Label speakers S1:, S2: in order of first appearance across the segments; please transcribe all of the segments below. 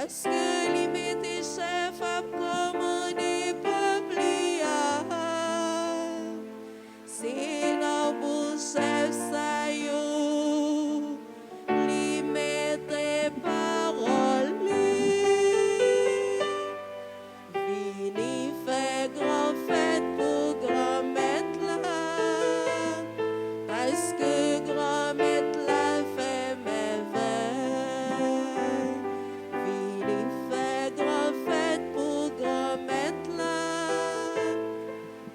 S1: Parce que l'imité chef a commandé peuple c'est la bouche chef ça yo l'imité parole vini fait grand fête pour grand maître là parce que grand maître là fait merveille vini fait grand fête pour grand maître là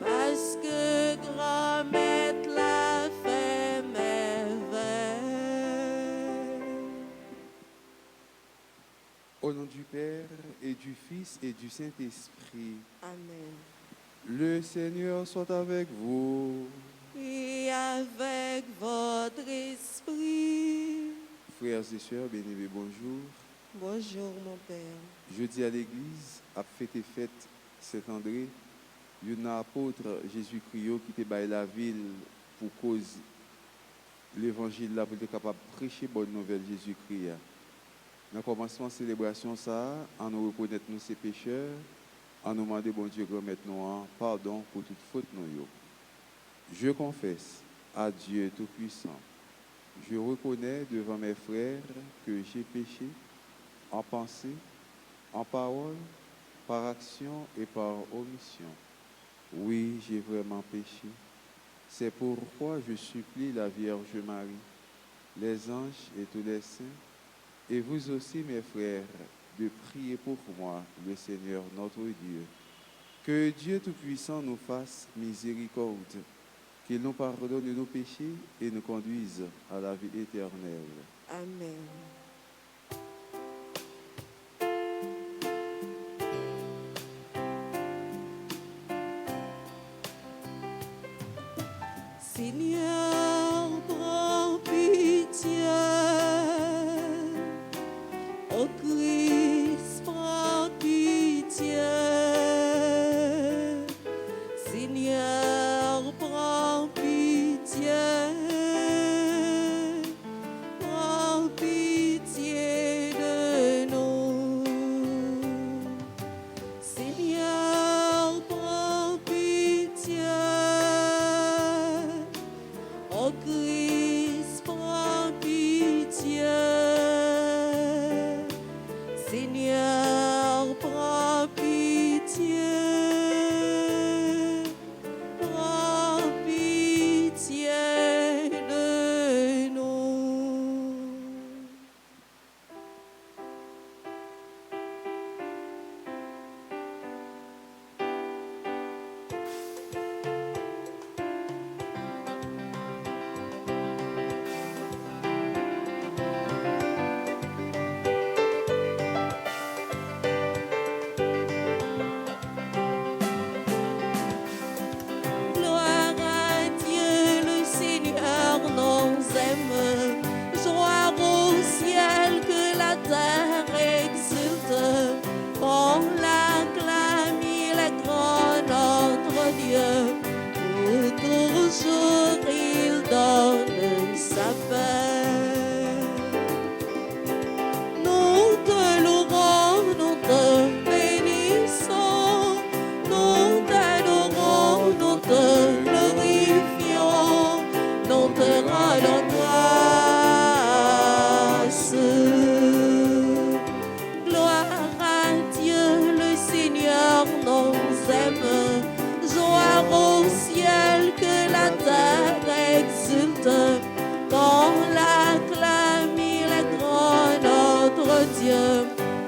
S1: parce que grand maître là fait merveille.
S2: Au nom du Père et du Fils et du Saint-Esprit,
S1: Amen.
S2: le Seigneur soit avec vous.
S1: Et avec votre esprit.
S2: Frères et sœurs, bien-aimés, bonjour.
S1: Bonjour mon Père.
S2: Jeudi à l'église, a fêté fête Saint-André. Il y a un apôtre Jésus-Christ qui était dans la ville pour cause l'évangile là pour être capable de prêcher bonne nouvelle Jésus-Christ. Dans le commencement de la célébration, on nous reconnaît nous ces pécheurs, on nous demande bon Dieu remettre nous pardon pour toute faute nous. Je confesse à Dieu Tout-Puissant. Je reconnais devant mes frères que j'ai péché en pensée, en parole, par action et par omission. Oui, j'ai vraiment péché. C'est pourquoi je supplie la Vierge Marie, les anges et tous les saints, et vous aussi, mes frères, de prier pour moi, le Seigneur notre Dieu. Que Dieu Tout-Puissant nous fasse miséricorde, qu'il nous pardonne nos péchés et nous conduise à la vie éternelle.
S1: Amen. Seigneur, prends pitié. Ô Christ, prends pitié. Seigneur, prends pitié. Prends pitié de nous. Seigneur, prends pitié. Ô Christ, prends pitié. Seigneur, prends pitié. Prends pitié de nous. Gloire à Dieu, le Seigneur nous aime. Joie au ciel que la terre exulte. On l'acclame, il est grand notre Dieu. Pour toujours il donne sa paix. Nous te louons, nous te bénissons, nous t'adorons, nous te glorifions, nous te rendons grâce. Gloire à Dieu, le Seigneur nous aime. Joie au ciel que la terre exulte. Quand l'acclame, il est grand notre Dieu.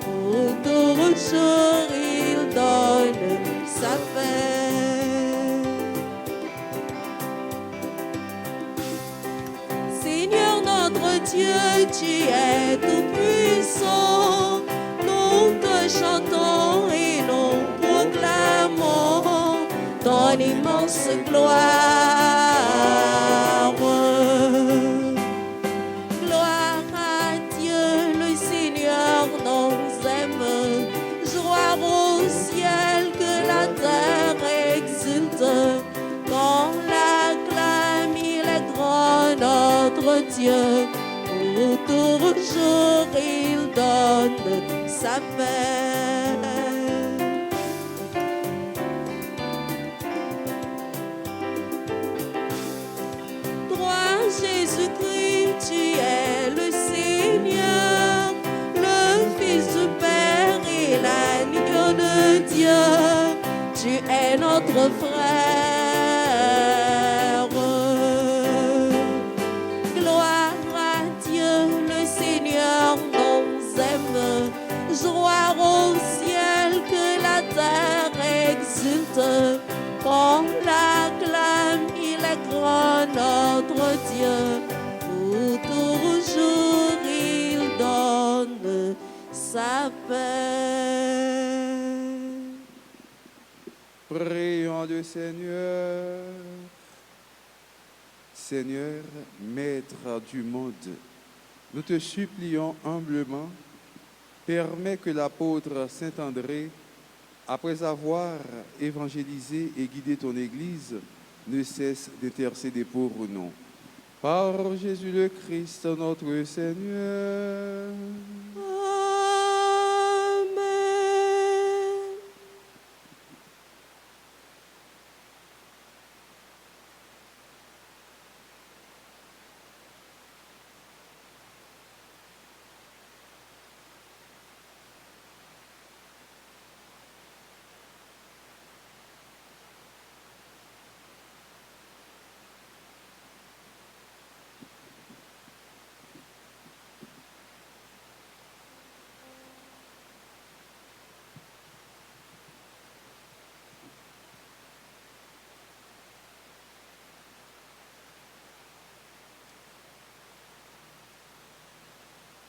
S1: Pour toujours il donne sa paix. Seigneur notre Dieu, tu es tout puissant. Nous te chantons et nous proclamons ton immense gloire. Gloire à Dieu, le Seigneur nous aime. Joie au ciel que la terre exulte. Quand l'acclame, il est grand notre Dieu. Pour toujours il donne sa paix. Toi, Jésus-Christ, tu es le Seigneur, le Fils du Père et l'agneau de Dieu. Tu es notre frère. Gloire à Dieu, le Seigneur nous aime. Joie au ciel, que la terre exulte. On l'acclame, il est grand notre Dieu. Pour toujours il donne sa paix.
S2: Prions le Seigneur. Seigneur, Maître du monde, nous te supplions humblement, permets que l'apôtre Saint-André, après avoir évangélisé et guidé ton Église, ne cesse d'intercéder pour nous. Par Jésus le Christ, notre Seigneur.
S1: Amen.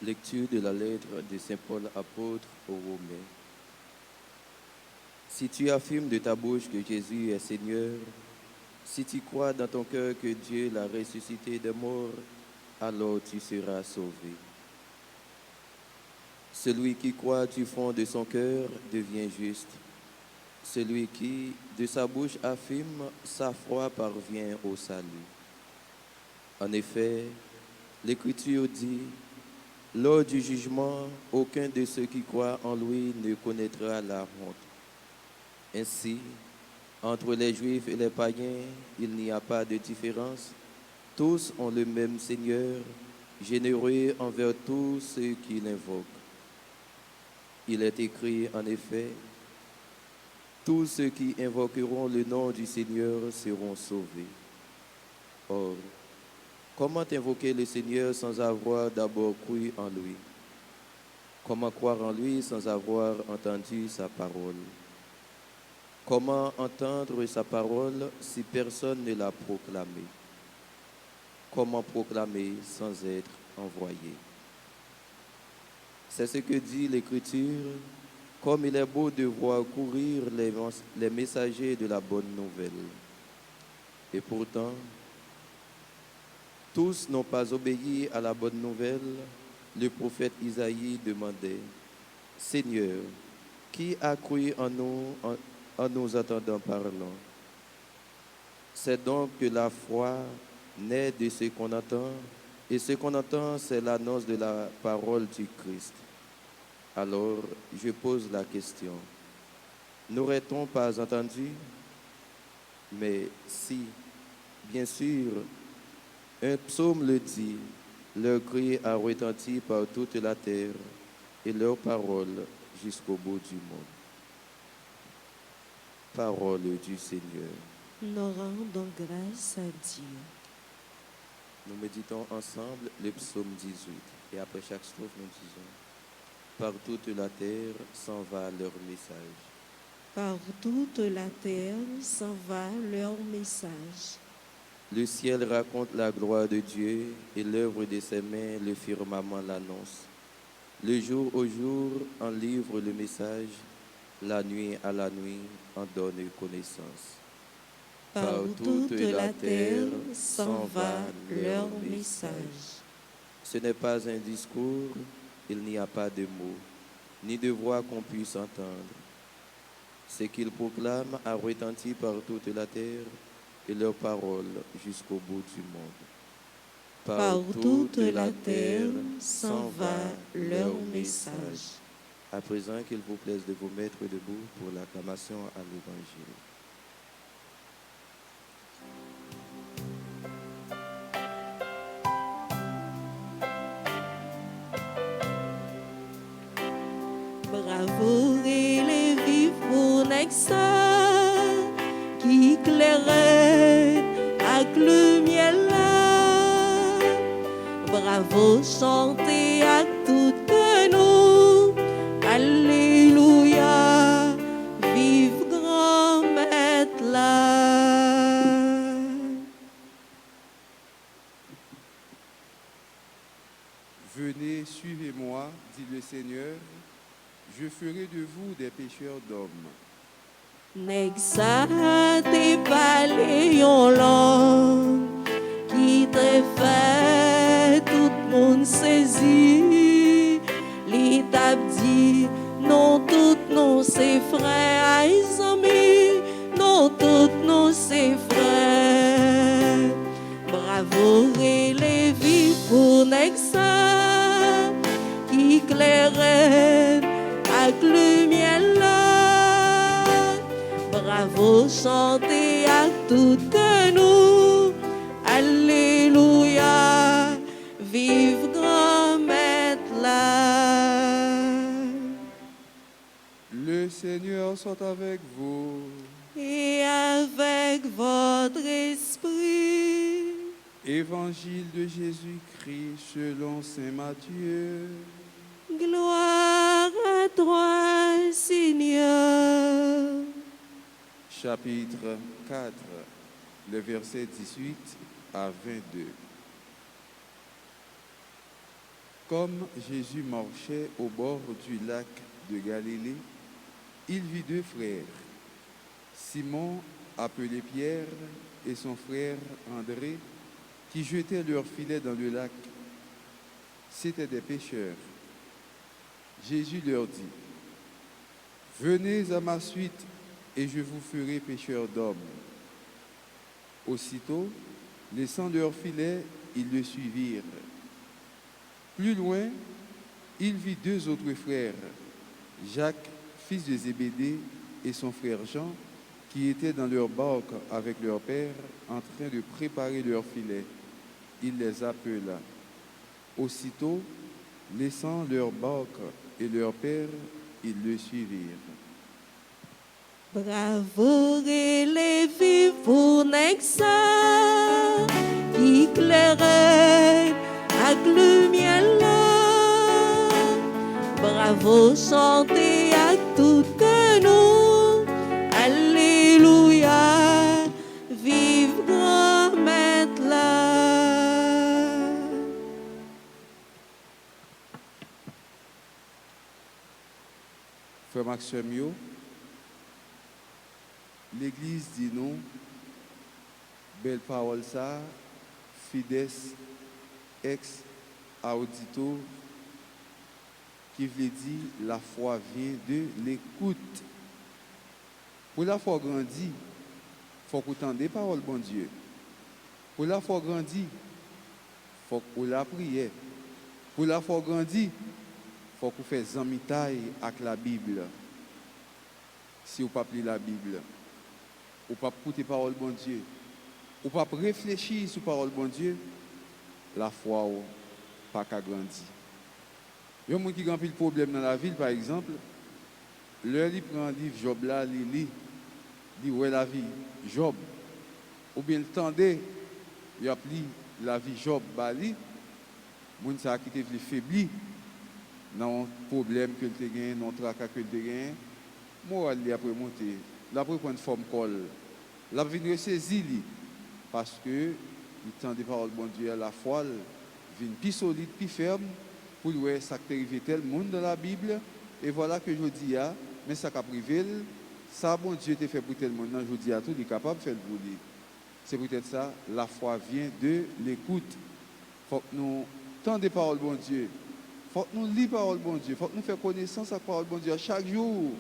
S3: Lecture de la lettre de Saint Paul apôtre aux Romains. Si tu affirmes de ta bouche que Jésus est Seigneur, si tu crois dans ton cœur que Dieu l'a ressuscité des morts, alors tu seras sauvé. Celui qui croit du fond de son cœur devient juste. Celui qui, de sa bouche, affirme sa foi parvient au salut. En effet, l'Écriture dit: lors du jugement, aucun de ceux qui croient en lui ne connaîtra la honte. Ainsi, entre les Juifs et les païens, il n'y a pas de différence. Tous ont le même Seigneur, généreux envers tous ceux qui l'invoquent. Il est écrit en effet: tous ceux qui invoqueront le nom du Seigneur seront sauvés. Or, comment invoquer le Seigneur sans avoir d'abord cru en lui? Comment croire en lui sans avoir entendu sa parole? Comment entendre sa parole si personne ne l'a proclamée? Comment proclamer sans être envoyé? C'est ce que dit l'Écriture: comme il est beau de voir courir les messagers de la bonne nouvelle. Et pourtant, tous n'ont pas obéi à la bonne nouvelle. Le prophète Isaïe demandait: Seigneur, qui a cru en nous entendant parlant? C'est donc que la foi naît de ce qu'on entend, et ce qu'on entend, c'est l'annonce de la parole du Christ. Alors, je pose la question: n'aurait-on pas entendu? Mais si, bien sûr, un psaume le dit: leur cri a retenti par toute la terre et leur parole jusqu'au bout du monde. Parole du Seigneur.
S1: Nous rendons grâce à Dieu.
S3: Nous méditons ensemble le psaume 18 et après chaque strophe nous disons: par toute la terre s'en va leur message.
S1: Par toute la terre s'en va leur message.
S3: Le ciel raconte la gloire de Dieu et l'œuvre de ses mains, le firmament l'annonce. Le jour au jour en livre le message, la nuit à la nuit en donne connaissance.
S1: Par toute la terre s'en va leur message.
S3: Ce n'est pas un discours, il n'y a pas de mots, ni de voix qu'on puisse entendre. Ce qu'ils proclament a retenti par toute la terre et leur parole jusqu'au bout du monde. Par toute la terre s'en va leur message. À présent, qu'il vous plaise de vous mettre debout pour l'acclamation à l'Évangile.
S1: Bravo et les vifs pour Nexa qui clairait avec le miel là. Bravo, chantez à tout que nous. Alléluia, vive grand maître là.
S2: Venez, suivez-moi, dit le Seigneur, je ferai de vous des pêcheurs d'hommes.
S1: Nexa te parlé en langue qui te fait tout le monde saisir. L'État dit non, toutes nos ses frères, les amis, non, toutes nos ses frères. Bravo et les vies pour Nexa qui clairait avec le miel là. Bravo, chantez à tout que nous. Alléluia, vive grand maître là.
S2: Le Seigneur soit avec vous.
S1: Et avec votre esprit.
S2: Évangile de Jésus-Christ selon saint Matthieu.
S1: Gloire à toi, Seigneur.
S2: Chapitre 4, le verset 18 à 22. Comme Jésus marchait au bord du lac de Galilée, il vit deux frères, Simon, appelé Pierre, et son frère André, qui jetaient leurs filets dans le lac. C'étaient des pêcheurs. Jésus leur dit, « Venez à ma suite, et je vous ferai pêcheurs d'hommes. » Aussitôt, laissant leurs filets, ils le suivirent. Plus loin, il vit deux autres frères, Jacques, fils de Zébédée, et son frère Jean, qui étaient dans leur barque avec leur père, en train de préparer leurs filets. Il les appela. Aussitôt, laissant leur barque et leur père, ils le suivirent.
S1: Bravo et les vies pour Nexa qui clairait avec le miel là. Bravo, chantez à tout que nous. Alléluia, vive grand maître là.
S2: Frère Maxime, l'Église dit non, belle parole ça, fides ex audito, qui veut dire la foi vient de l'écoute. Pour la foi grandir, il faut qu'on entende des paroles, bon Dieu. Pour la foi grandir, il faut qu'on la prière. Pour la foi grandir, il faut qu'on fasse zamitaille avec la Bible. Si vous ne pas lire la Bible, ou pas écouter parole bon Dieu, ou pas réfléchir sur parole bon Dieu, la foi ou pas qu'à grandir. Il y a des gens qui ont un problème dans la ville, par exemple, leur il prend un livre Job là, il lit ouais la vie Job, ou bien le tendez, il a pris la vie Job bali, moun ça qui te faibli dans problème que tu gagné, dans tracas que tu gagné, moi il après monter, l'après prendre forme col. La vient ressaisir parce que il tend des paroles bon Dieu à la foi vient plus solide, plus ferme pour ouais ça qui arrivé tel monde dans la Bible et voilà que je dis mais ça qu'a privé ça bon Dieu t'a fait pour tel monde je dis à tout il est capable de faire pour lui. C'est peut-être ça la foi vient de l'écoute. Faut que nous tendons des paroles bon Dieu. Faut que nous lisons parole bon Dieu, faut que nous fassions connaissance avec parole bon Dieu chaque jour.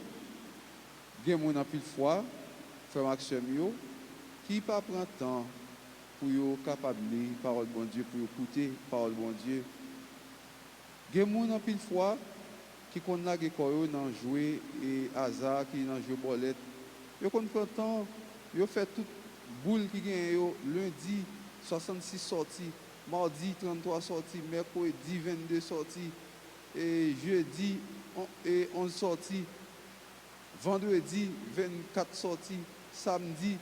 S2: Il y a des gens qui ont plus de foi, frère Maxime, qui ne prend pas temps pour être capable de lire parole bon Dieu, pour écouter parole bon Dieu. Il y a des gens pile fois qui connaissent la guécoyo dans jouer et hasard, qui dans jouer bolette. Ils connaissent temps, ils fait toute boule qui gagne lundi 66 sorties, mardi 33 sorties, mercredi 22 sorties, et jeudi 11 sorties, vendredi 24 sorties, samedi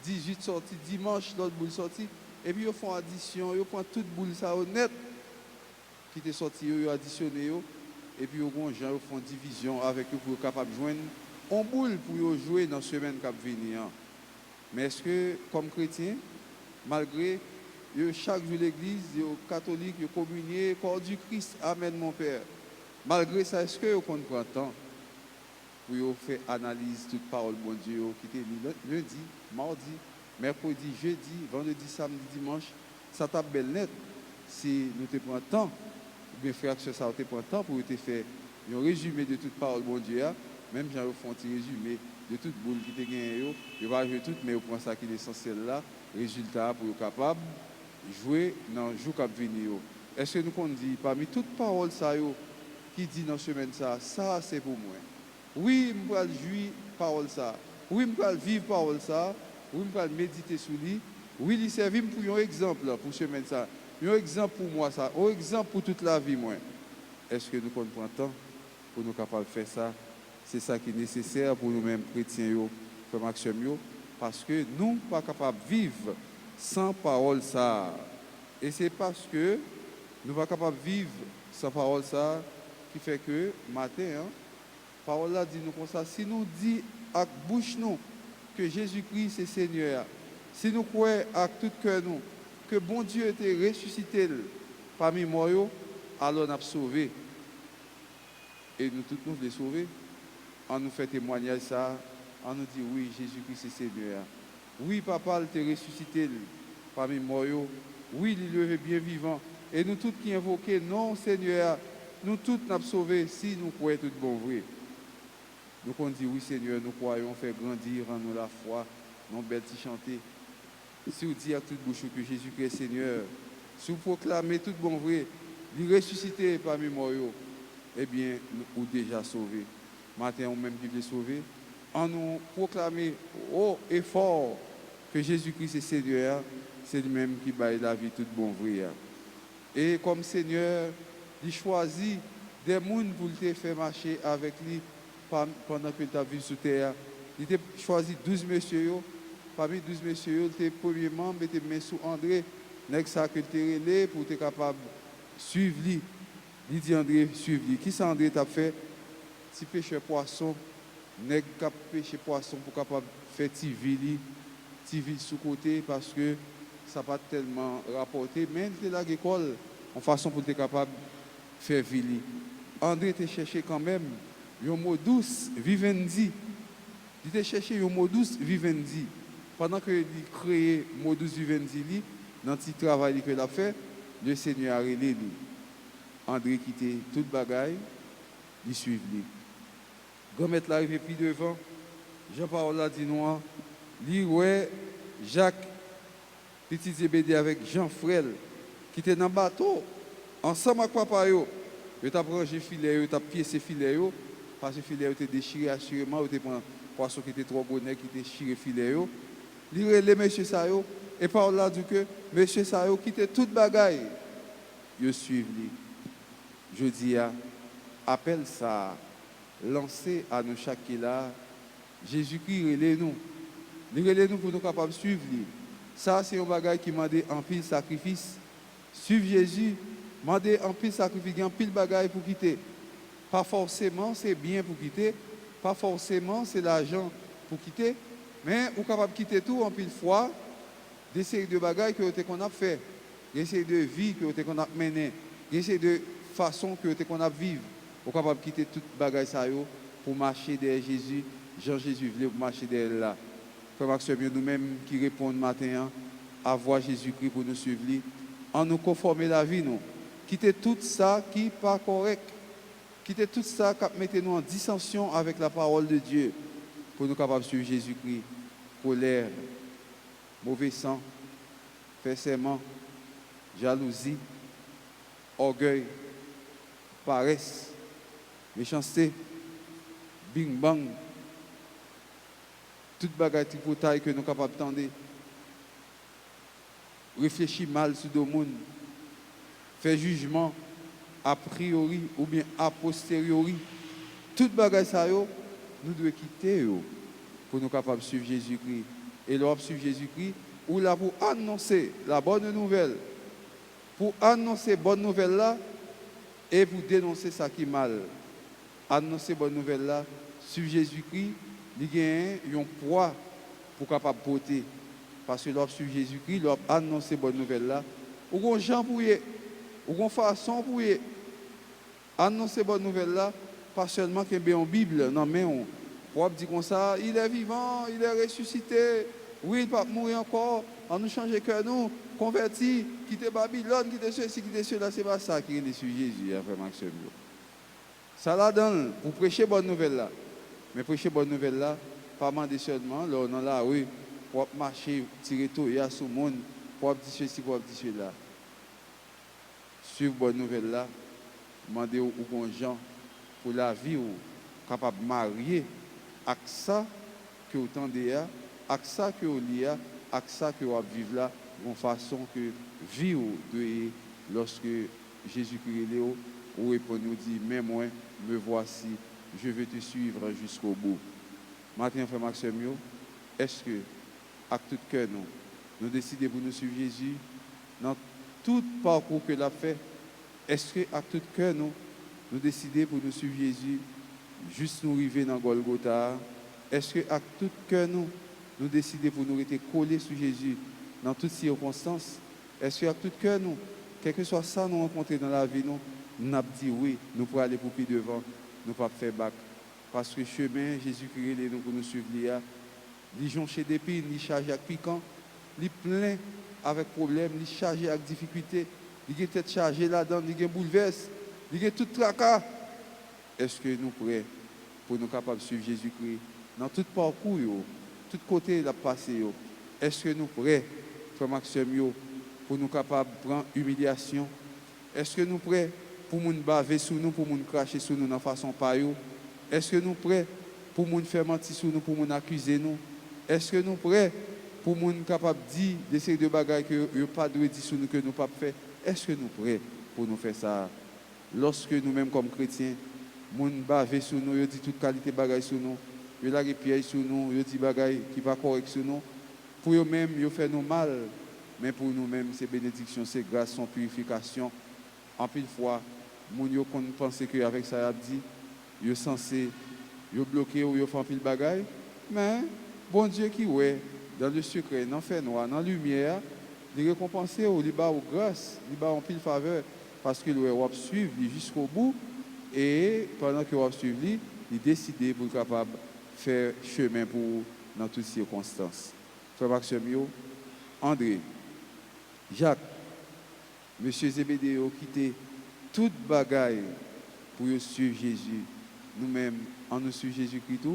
S2: 18 sorties, dimanche l'autre boule sortie, et puis ils font addition, ils prennent toute boule ça honnête qui était sorti, ils additionné, et puis ils font division avec eux pour être capable de joindre un boule pour jouer dans la semaine qui va venir. Mais est-ce que, comme chrétien, malgré chaque jour l'église, catholique, communié, corps du Christ, Amen mon Père, malgré ça, est-ce que vous comprenez le temps pour faire analyse toute parole bon Dieu qui était lundi, mardi, mercredi, jeudi, vendredi, samedi, dimanche, ça tape belle net. Si nous te prenons le temps, ou bien frère, ça te prend le temps pour te faire un résumé de toute parole bon Dieu, même si on fait un résumé de toute boule qui te gagne, je vais jouer tout, mais on prend ça qui est essentiel là, résultat pour être capable de jouer dans le jour qui va venir. Est-ce que nous qu'on dit, parmi toutes paroles ça, qui dit dans la semaine ça c'est pour moi. Oui, je vais jouir parole ça. Oui, je vais vivre parole ça. Oui, je vais méditer sur lui. Oui, il servit pour un exemple pour semaine ça. Un exemple pour moi ça. Un exemple pour toute la vie moi. Est-ce que nous prenons le temps pour nous capables de faire ça? C'est ça qui est nécessaire pour nous-mêmes chrétiens comme action parce que nous ne sommes pas capables de vivre sans parole ça. Et c'est parce que nous ne sommes pas capables de vivre sans parole ça qui fait que matin, parole là dit nous comme ça. Si nous disons avec bouche nous que Jésus-Christ c'est Seigneur, si nous croyons avec tout cœur nous que bon Dieu était ressuscité parmi moi, alors nous avons sauvé. Et nous tous nous voulons sauver. On nous fait témoignage ça, on nous dit oui, Jésus-Christ c'est Seigneur. Oui, papa, il t'a ressuscité parmi moi. Oui, il est bien vivant. Et nous tous qui invoquons, non Seigneur, nous tous nous avons sauvé si nous croyons tout bon vrai. Nous on dit oui Seigneur, nous croyons, faire grandir en nous la foi, nous belle chanter. Si vous dites à toute bouche que Jésus-Christ est Seigneur, si vous proclamez tout bon vrai, il est ressuscité parmi moi, eh bien, nous sommes déjà sauvés. Matin, on même qui veut sauver, en nous proclamer haut et fort que Jésus-Christ est Seigneur, c'est lui-même qui baille la vie toute bon vrai. Et comme Seigneur, il choisit des gens pour te faire marcher avec lui pendant que tu as vu sur terre. Il a choisi 12 messieurs. Parmi 12 messieurs, le premier membre était mis sous André, n'est-ce ça que tu es relé pour être capable de suivre lui. Il dit André, suivre lui. Qui ça André t'a fait? Si pêcheur poisson, n'est-ce pas pêcher poisson pour capable de faire tivili sous côté parce que ça n'a pas tellement rapporté. Mais il était à l'école en façon pour être capable de faire vili. André t'a cherché quand même un mot douce, vivendi. Il t'a cherché un mot douce, vivendi. Pendant qu'il créait mot douce, vivendi, dans le petit travail qu'il a fait, le Seigneur a relé lui. André quittait toute bagaille, il suit lui. Gomet l'arrivé puis devant, Jean-Paul a dit noir, lui, ouais, Jacques, petit Zébédée avec Jean Frel, qui était dans le bateau, ensemble avec papa, il a branché filet, il a piécé filet, parce que le filet était déchiré assurément, il était pris un poisson qui était trop gros, qui était déchiré filet. Il a relé monsieur Sayo, et par là, dit que monsieur Sayo quittait toute bagaille, il suit lui. Je dis, appelle ça. Lancé à nous chaque qui là, Jésus-Christ relève-nous. Il relève-nous pour nous capables de suivre lui. Ça, c'est un bagage qui m'a dit en pile sacrifice. Suivre Jésus, m'a dit en pile sacrifice, en pile bagage pour quitter. Pas forcément c'est bien pour quitter, pas forcément c'est l'argent pour quitter, mais on est capable de quitter tout en pile fois, d'essayer de bagages qu'on a fait, d'essayer de vie qu'on a mené, d'essayer de façon qu'on a vivre. On est capable de quitter toute bagaille ça pour marcher derrière Jésus. Jean-Jésus voulait marcher derrière là. Frère Maxime, nous-mêmes qui répondons matin à voir Jésus-Christ pour nous suivre, en nous conformer la vie, nous. Quitter tout ça qui n'est pas correct. Quitter tout ça qui mettez nous en dissension avec la parole de Dieu pour nous capables de suivre Jésus-Christ. Colère, mauvais sang, faire serment, jalousie, orgueil, paresse, méchanceté, bing bang, toute bagaille tripotaille que nous sommes capables d'entendre. Réfléchir mal sur le monde, faire jugement a priori ou bien a posteriori. Toute bagaille ça yo, nous devons quitter yo pour nous capables de suivre Jésus-Christ. Et lorsque suivre Jésus-Christ, ou là pour annoncer la bonne nouvelle, pour annoncer la bonne nouvelle là et pour dénoncer ça qui est mal. Annoncer la bonne nouvelle là, suivre Jésus-Christ, il y a un poids pour capable porter. Parce que lorsque suivre Jésus-Christ, lorsque annoncer la bonne nouvelle là, ou un gens pour y, ou une façon pour y annoncer la bonne nouvelle là, pas seulement qu'il y a une Bible, non mais on pour dire comme ça, il est vivant, il est ressuscité, oui, il ne va pas mourir encore, on nous change que nous, convertis, quitter Babylone, quitter ceci, quitter cela, c'est pas ça qui est sur Jésus, après Maxime. Ça là donne pour prêcher bonne nouvelle là. Mais prêcher bonne nouvelle là, pas demander seulement, là, on est là, oui, pour marcher, tirer tout, il y a ce monde, pour dire ceci, pour dire cela. Suivre bonne nouvelle là, demander aux gens pour la vie ou capable de marier avec ça que vous tendez à, avec ça que vous liez, avec ça que vous vivez là, de façon que vie de lorsque Jésus-Christ est là, ou répond nous dit, mais moi, me voici, je vais te suivre jusqu'au bout. Maintenant, frère Maxime, est-ce que, avec tout cœur, nous décidons pour nous suivre Jésus dans tout parcours que l'a fait? Est-ce que, avec tout cœur, nous décidons pour nous suivre Jésus, juste nous arriver dans Golgotha? Est-ce que, avec tout cœur, nous décidons pour nous rester collés sur Jésus dans toutes circonstances? Est-ce que, avec tout cœur, quel que soit ça nous rencontrer dans la vie, nous avons dit oui, nous pourrons aller pour plus devant, nous ne pouvons pas faire bac. Parce que le chemin, Jésus-Christ est nous pour nous suivre. Il jonché d'épines, il chargé avec piquant, il plein avec problème, il chargé avec difficulté, il est tête chargée là-dedans, il est bouleversé, il est tout tracas. Est-ce que nous sommes prêts pour nous capables de suivre Jésus-Christ dans tout parcours, tout côté de la passé? Est-ce que nous sommes prêts, frère Maxime, pour nous capables de prendre humiliation? Est-ce que nous sommes prêts pour nous baver sur nous, pour nous cracher sur nous de façon pas? Est-ce que nous sommes prêts pour nous faire mentir sur nous, pour nous accuser nous? Est-ce que nous sommes prêts pour nous capables de dire des séries de bagages que nous pas de dire sur nous que nous pas faire? Est-ce que nous sommes prêts pour nous faire ça? Lorsque nous-mêmes comme chrétiens, nous baver sur nous, nous dit toute qualité de bagages sur nous, nous la piège sur nous, nous dit bagages qui pas correct sur nous, pour eux-mêmes, ils font nous mal, mais pour nous-mêmes, c'est bénédiction, c'est grâce, c'est purification. En pile fois, nous pensons qu'avec ça, dit, ils sont censés bloquer ou ils font pile bagaille, mais bon Dieu qui est dans le secret, dans le fait noir, dans la lumière, il récompense, il bat aux grâce, il bat en pile faveur, parce qu'il va suivre jusqu'au bout, et pendant qu'il va suivre, il décide pour être capable de faire chemin pour dans toutes circonstances. Frère Maxime, André, Jacques, Monsieur Zébédée ont quitté toute bagaille pour suivre Jésus. Nous-mêmes, en nous suivre Jésus-Christ,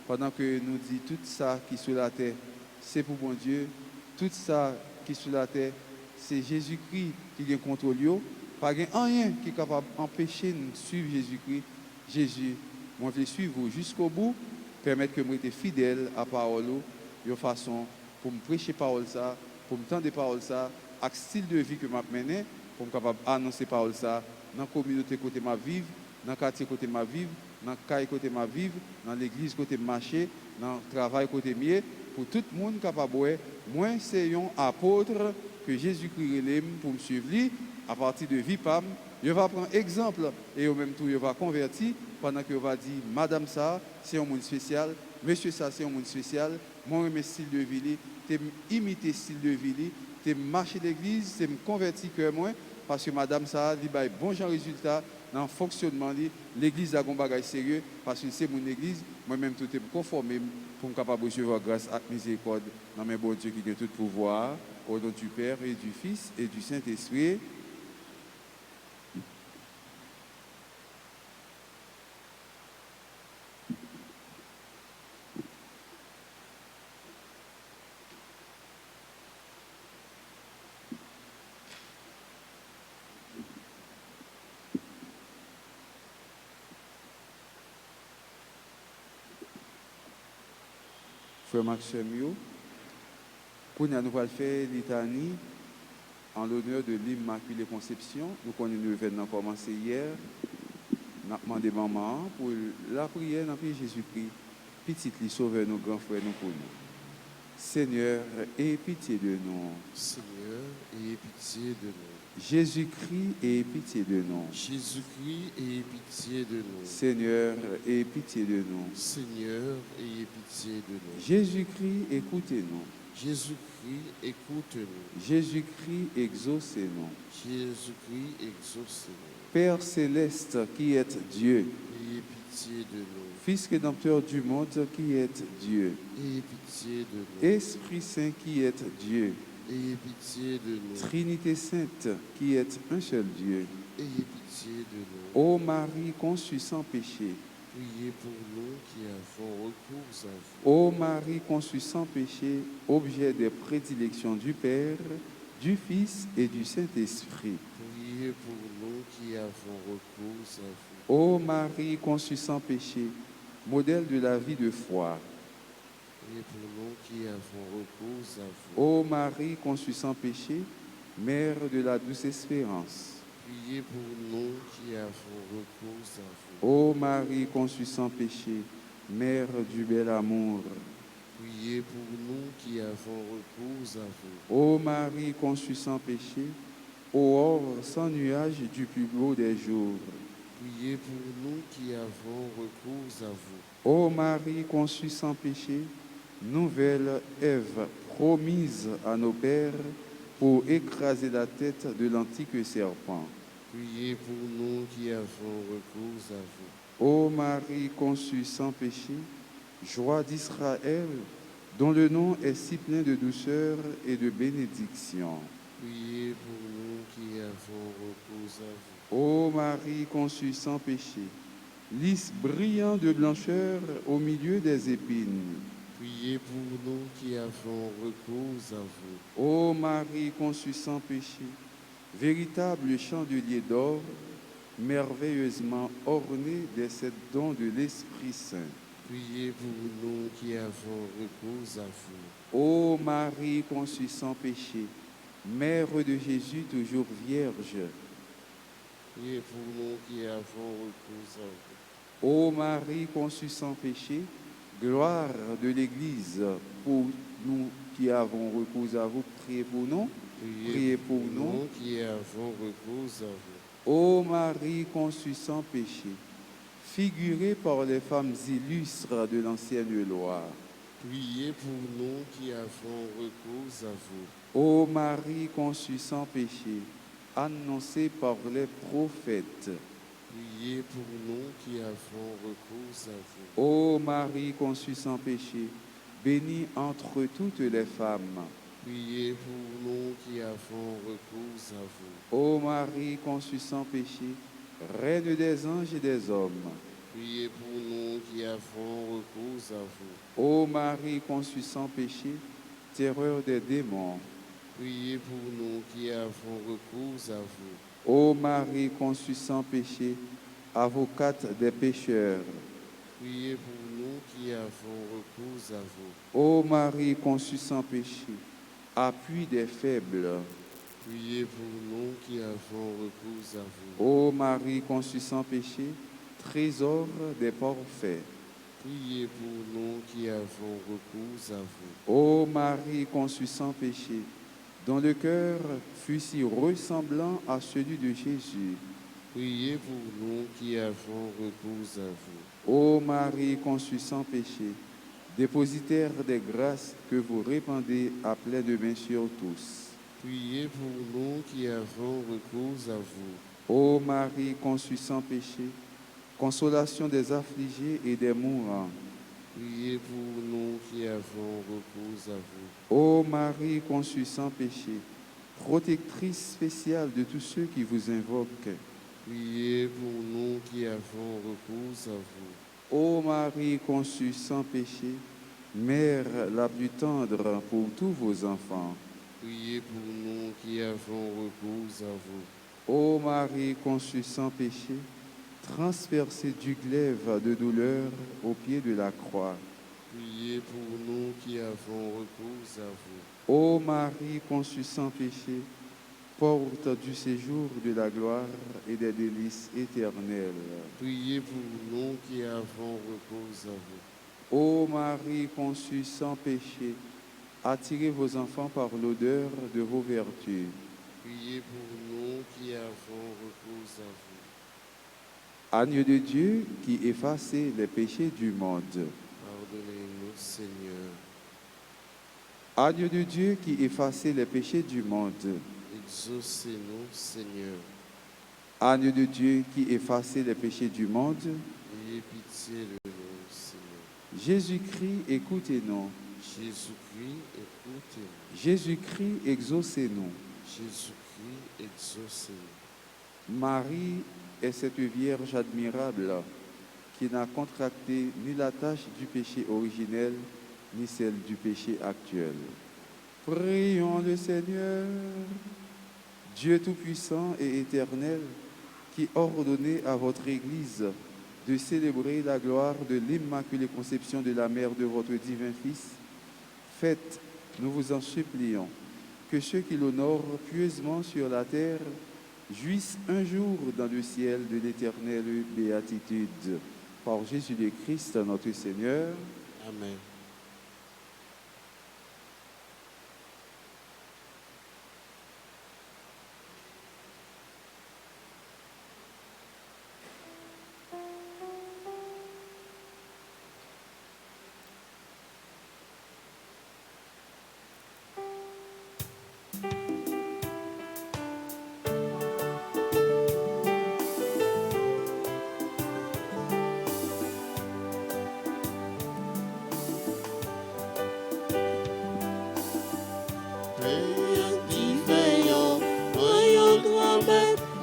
S2: pendant que nous disons tout ça qui est sur la terre, c'est pour bon Dieu. Tout ça qui est sur la terre, c'est Jésus-Christ qui a contrôle. Pas rien qui est capable d'empêcher de suivre Jésus-Christ. Jésus, moi je vais suivre jusqu'au bout, permettre que je sois fidèle à la parole, de façon pour me prêcher la parole, pour me tendre la parole, avec le style de vie que je mène, pour me capable d'annoncer la parole dans la communauté côté ma vivre, dans le quartier côté ma vivre, dans le caille côté ma vivre, dans l'église côté marcher, dans le travail côté mieux, pour tout le monde capable de moi c'est un apôtre que Jésus-Christ relève pour me suivre à partir de vie pam, je vais prendre exemple et au même temps je vais convertir pendant que je vais dire madame ça c'est un monde spécial, monsieur ça c'est un monde spécial, moi mes style de vie, tu imiter style de vie, tu marcher l'église, tu me convertir que moi parce que madame ça dit bah bon genre résultat dans le fonctionnement l'église a un bagage sérieux parce que c'est mon église, moi-même tout est conformé pour me capable de recevoir grâce à miséricorde dans mes bon Dieu qui a tout pouvoir au nom du Père et du Fils et du Saint-Esprit. Frère Maxime, nous allons faire litanie en l'honneur de l'Immaculée Conception. Nous connaissons l'événement commencé hier. Nous avons demandé maman pour la prière dans le Jésus-Christ. Petite li sauveur nos grands frères nous pour nous. Seigneur, aie pitié de nous.
S4: Seigneur, aie pitié de nous.
S2: Jésus-Christ, aie pitié de nous.
S4: Jésus-Christ, aie pitié de nous.
S2: Seigneur, aie pitié de nous.
S4: Seigneur, aie pitié de nous.
S2: Jésus-Christ, écoutez-nous.
S4: Jésus-Christ, écoute-nous.
S2: Jésus-Christ, exaucez-nous.
S4: Jésus-Christ, exauce-nous.
S2: Père céleste qui êtes Dieu,
S4: Aie pitié de nous.
S2: Fils rédempteur du monde qui êtes Dieu,
S4: Aie pitié de nous.
S2: Esprit Saint qui êtes Dieu,
S4: Ayez pitié de nous.
S2: Trinité Sainte qui êtes un seul Dieu.
S4: Ayez pitié de nous.
S2: Ô Marie conçue sans péché,
S4: Priez pour nous qui avons recours à vous.
S2: ô Marie conçue sans péché, objet des prédilections du Père, du Fils et du Saint-Esprit.
S4: Priez pour nous qui avons recours à vous.
S2: Ô Marie conçue sans péché, modèle de la vie de foi.
S4: Priez pour nous qui avons recours à vous.
S2: Ô Marie conçue sans péché, Mère de la douce espérance.
S4: Priez pour nous qui avons recours à vous.
S2: Ô Marie conçue sans péché, Mère du bel amour.
S4: Priez pour nous qui avons recours à vous.
S2: Ô Marie conçue sans péché, aurore sans nuage du plus beau des jours.
S4: Priez pour nous qui avons recours à vous.
S2: Ô Marie conçue sans péché, nouvelle Ève promise à nos pères pour écraser la tête de l'antique serpent.
S4: Priez pour nous qui avons recours à vous.
S2: Ô Marie conçue sans péché, joie d'Israël, dont le nom est si plein de douceur et de bénédiction.
S4: Priez pour nous qui avons recours à vous.
S2: Ô Marie conçue sans péché, lys brillant de blancheur au milieu des épines.
S4: Priez pour nous qui avons recours à vous.
S2: Ô Marie conçue sans péché, véritable chandelier d'or, merveilleusement orné des sept dons de l'Esprit Saint.
S4: Priez pour nous qui avons recours à vous.
S2: Ô Marie conçue sans péché, Mère de Jésus toujours vierge.
S4: Priez pour nous qui avons recours à vous.
S2: Ô Marie conçue sans péché, gloire de l'Église, pour nous qui avons recours à vous, priez pour nous. Priez pour nous.
S4: qui avons recours à vous.
S2: Ô Marie conçue sans péché, figurée par les femmes illustres de l'ancienne loi.
S4: Priez pour nous qui avons recours à vous.
S2: Ô Marie conçue sans péché, annoncée par les prophètes.
S4: Priez pour nous qui avons recours à vous.
S2: Ô Marie conçue sans péché, bénie entre toutes les femmes.
S4: Priez pour nous qui avons recours à vous.
S2: Ô Marie conçue sans péché, Reine des anges et des hommes.
S4: Priez pour nous qui avons recours à vous.
S2: Ô Marie conçue sans péché, terreur des démons.
S4: Priez pour nous qui avons recours à vous.
S2: Ô Marie conçue sans péché, avocate des pécheurs.
S4: Priez pour nous qui avons recours à vous.
S2: Ô Marie conçue sans péché, appui des faibles.
S4: Priez pour nous qui avons recours à vous.
S2: Ô Marie conçue sans péché, trésor des parfaits.
S4: Priez pour nous qui avons recours à vous.
S2: Ô Marie conçue sans péché, dont le cœur fut si ressemblant à celui de Jésus.
S4: Priez pour nous qui avons recours à vous.
S2: Ô Marie conçue sans péché, dépositaire des grâces que vous répandez à pleines mains sur tous.
S4: Priez pour nous qui avons recours à vous.
S2: Ô Marie conçue sans péché, consolation des affligés et des mourants.
S4: Priez pour nous qui avons recours à vous.
S2: Ô Marie conçue sans péché, protectrice spéciale de tous ceux qui vous invoquent.
S4: Priez pour nous qui avons recours à vous.
S2: Ô Marie conçue sans péché, Mère la plus tendre pour tous vos enfants.
S4: Priez pour nous qui avons recours à vous.
S2: Ô Marie conçue sans péché, transpercée du glaive de douleur au pied de la croix.
S4: Priez pour nous qui avons recours à vous.
S2: Ô Marie conçue sans péché, porte du séjour de la gloire et des délices éternelles.
S4: Priez pour nous qui avons recours à vous.
S2: Ô Marie conçue sans péché, attirez vos enfants par l'odeur de vos vertus.
S4: Priez pour nous qui avons recours à vous.
S2: Agneau de Dieu qui effacez les péchés du monde.
S4: Pardonnez-nous, Seigneur.
S2: Agneau de Dieu qui effacez les péchés du monde.
S4: Exaucez-nous, Seigneur.
S2: Agneau de Dieu qui effacez les péchés du monde.
S4: Ayez pitié de nous, Seigneur.
S2: Jésus-Christ, écoutez-nous.
S4: Jésus-Christ, écoutez-nous.
S2: Jésus-Christ, exaucez-nous.
S4: Jésus-Christ, exaucez-nous.
S2: Marie est cette Vierge admirable qui n'a contracté ni la tâche du péché originel, ni celle du péché actuel. Prions le Seigneur, Dieu Tout-Puissant et Éternel, qui ordonnez à votre Église de célébrer la gloire de l'Immaculée Conception de la Mère de votre divin Fils. Faites, nous vous en supplions, que ceux qui l'honorent pieusement sur la terre jouissent un jour dans le ciel de l'éternelle béatitude. Par Jésus le Christ, notre Seigneur.
S4: Amen.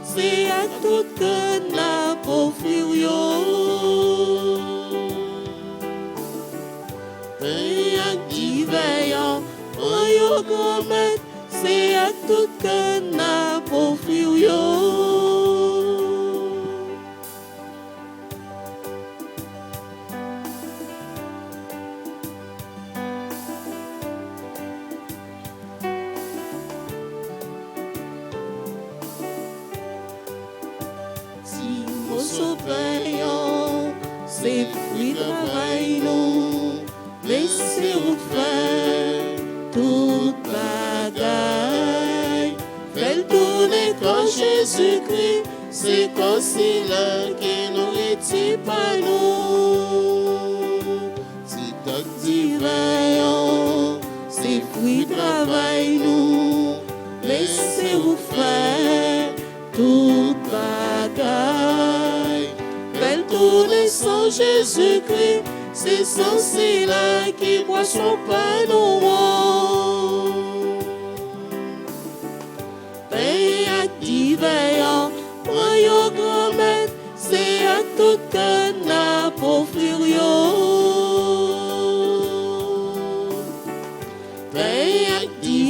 S1: C'est à tout que la pauvre veillant, voyons grand-mère, c'est à tout que la pauvre c'est fruit travail nous, laissez-vous faire toute bagaille. Fais tourner quand Jésus-Christ, c'est comme si l'un qui nous retire pas nous. Si t'as dit vaillant, c'est fruit travail nous, laissez-vous faire toute bagaille. Belle tournée sans Jésus-Christ, c'est censé là qui boit son pain noir. Paye à veillant, voyons grand-mère, c'est à tout que n'a pauvre Paye à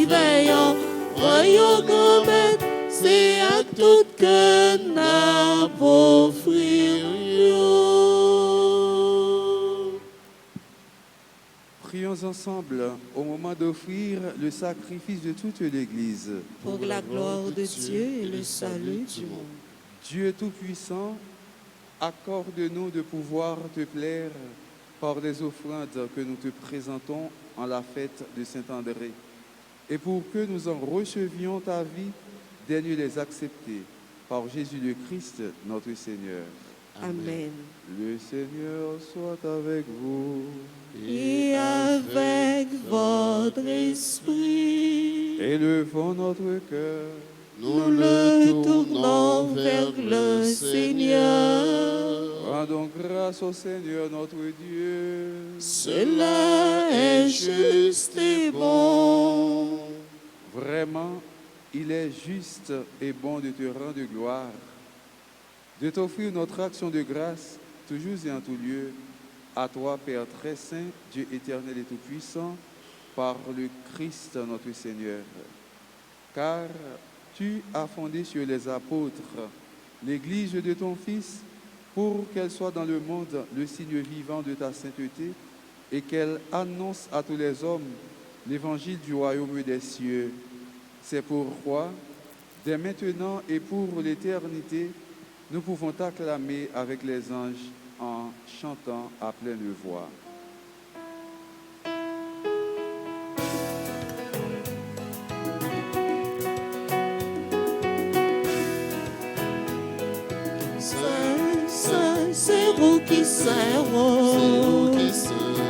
S1: veillant, voyons grand-mère, c'est à tout que n'a pauvre.
S2: Prions ensemble au moment d'offrir le sacrifice de toute l'Église.
S1: Pour la gloire de Dieu et le salut du monde.
S2: Dieu Tout-Puissant, accorde-nous de pouvoir te plaire par les offrandes que nous te présentons en la fête de Saint-André. Et pour que nous en recevions ta vie, daignes les accepter. Par Jésus le Christ, notre Seigneur.
S1: Amen.
S2: Le Seigneur soit avec vous.
S1: Et avec votre esprit.
S2: Élevons notre cœur.
S1: Nous le tournons vers le Seigneur.
S2: Rendons grâce au Seigneur notre Dieu.
S1: Cela est juste et bon.
S2: Vraiment, il est juste et bon de te rendre gloire, de t'offrir notre action de grâce, toujours et en tout lieu, à toi, Père très saint, Dieu éternel et tout-puissant, par le Christ notre Seigneur. Car tu as fondé sur les apôtres l'Église de ton Fils, pour qu'elle soit dans le monde le signe vivant de ta sainteté, et qu'elle annonce à tous les hommes l'évangile du royaume des cieux. C'est pourquoi, dès maintenant et pour l'éternité, nous pouvons t'acclamer avec les anges en chantant à pleine voix.
S1: Saint, Saint, c'est vous qui saint,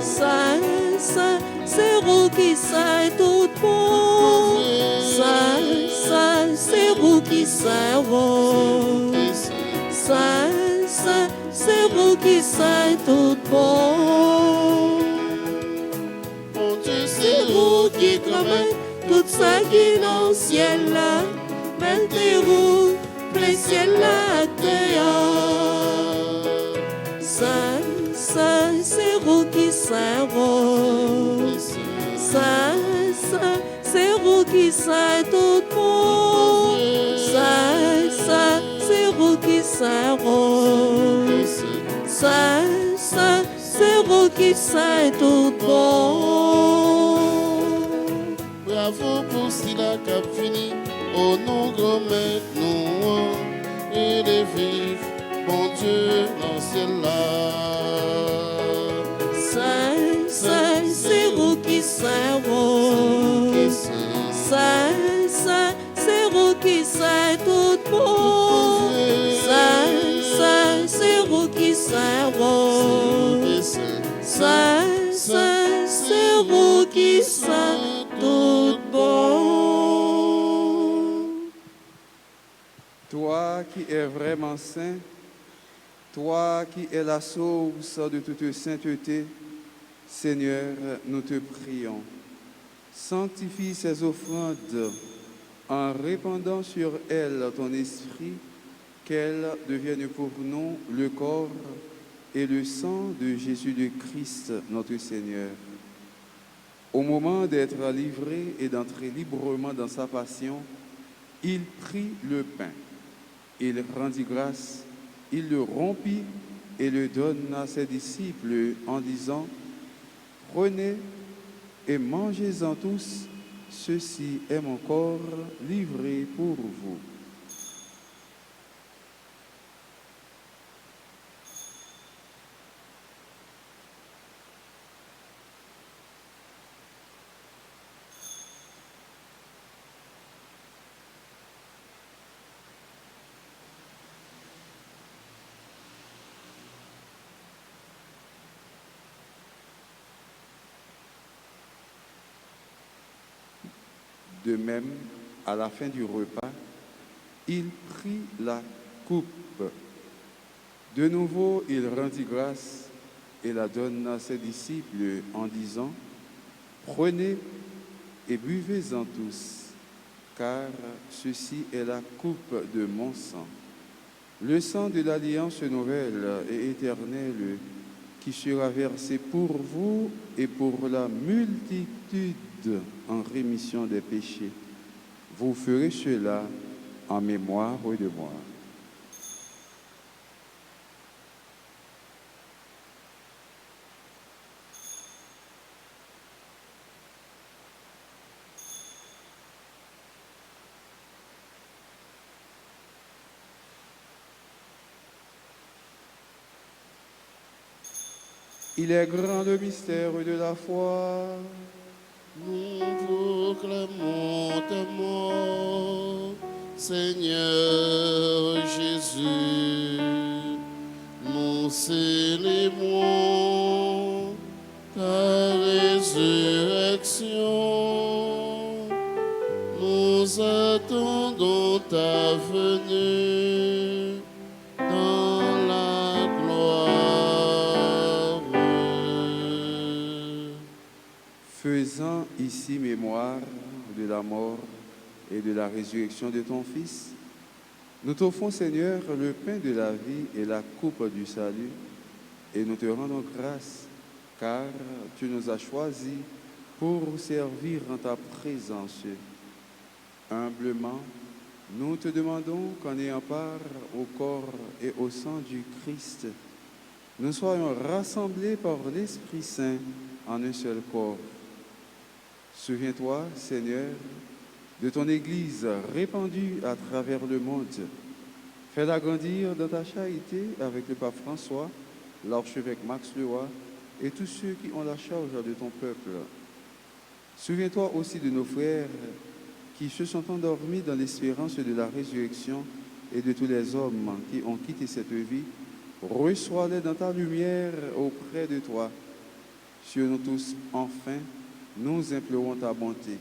S1: Saint, Saint, c'est vous qui saint tout bon. Saint, Saint, c'est vous qui saint, Saint, Saint, c'est vous qui saint tout bon.
S4: Mon Dieu,
S1: C'est vous qui clamez tout ça qui est dans le ciel là. Mettez-vous plein ciel là dehors. Saint, Saint, c'est vous qui saint, Saint, Saint, c'est vous qui saint tout bon. Saint, Saint, c'est vous qui saint, Saint, Saint, c'est vous qui saint tout bon.
S4: bravo pour si la cap fini. Au nom grand maître, nous et les vifs, bon Dieu, dans le ciel là.
S1: Saint, Saint, c'est vous qui saint, Saint, Saint, c'est vous qui saint tout bon. Saint, Saint, c'est vous qui saint, Saint, Saint, c'est vous qui saint tout bon.
S2: Toi qui es vraiment saint, toi qui es la source de toute sainteté, Seigneur, nous te prions. Sanctifie ces offrandes en répandant sur elles ton esprit, qu'elles deviennent pour nous le corps et le sang de Jésus le Christ, notre Seigneur. Au moment d'être livré et d'entrer librement dans sa passion, il prit le pain, il rendit grâce, il le rompit et le donna à ses disciples en disant: Prenez et mangez-en tous, ceci est mon corps livré pour vous. De même, à la fin du repas, il prit la coupe. De nouveau, il rendit grâce et la donna à ses disciples en disant: Prenez et buvez-en tous, car ceci est la coupe de mon sang, le sang de l'alliance nouvelle et éternelle, qui sera versé pour vous et pour la multitude en rémission des péchés. Vous ferez cela en mémoire de moi. Il est grand le mystère de la foi.
S4: Nous proclamons ta mort, Seigneur Jésus. Nous célébrons ta résurrection. Nous attendons ta venue dans la gloire.
S2: Faisant ici mémoire de la mort et de la résurrection de ton Fils, nous t'offrons, Seigneur, le pain de la vie et la coupe du salut, et nous te rendons grâce, car tu nous as choisis pour servir en ta présence. Humblement, nous te demandons qu'en ayant part au corps et au sang du Christ, nous soyons rassemblés par l'Esprit Saint en un seul corps. Souviens-toi, Seigneur, de ton Église répandue à travers le monde. Fais-la grandir dans ta charité avec le pape François, l'archevêque Max Leroy et tous ceux qui ont la charge de ton peuple. Souviens-toi aussi de nos frères qui se sont endormis dans l'espérance de la résurrection et de tous les hommes qui ont quitté cette vie. Reçois-les dans ta lumière auprès de toi. Sur nous tous, enfin, nous implorons ta bonté.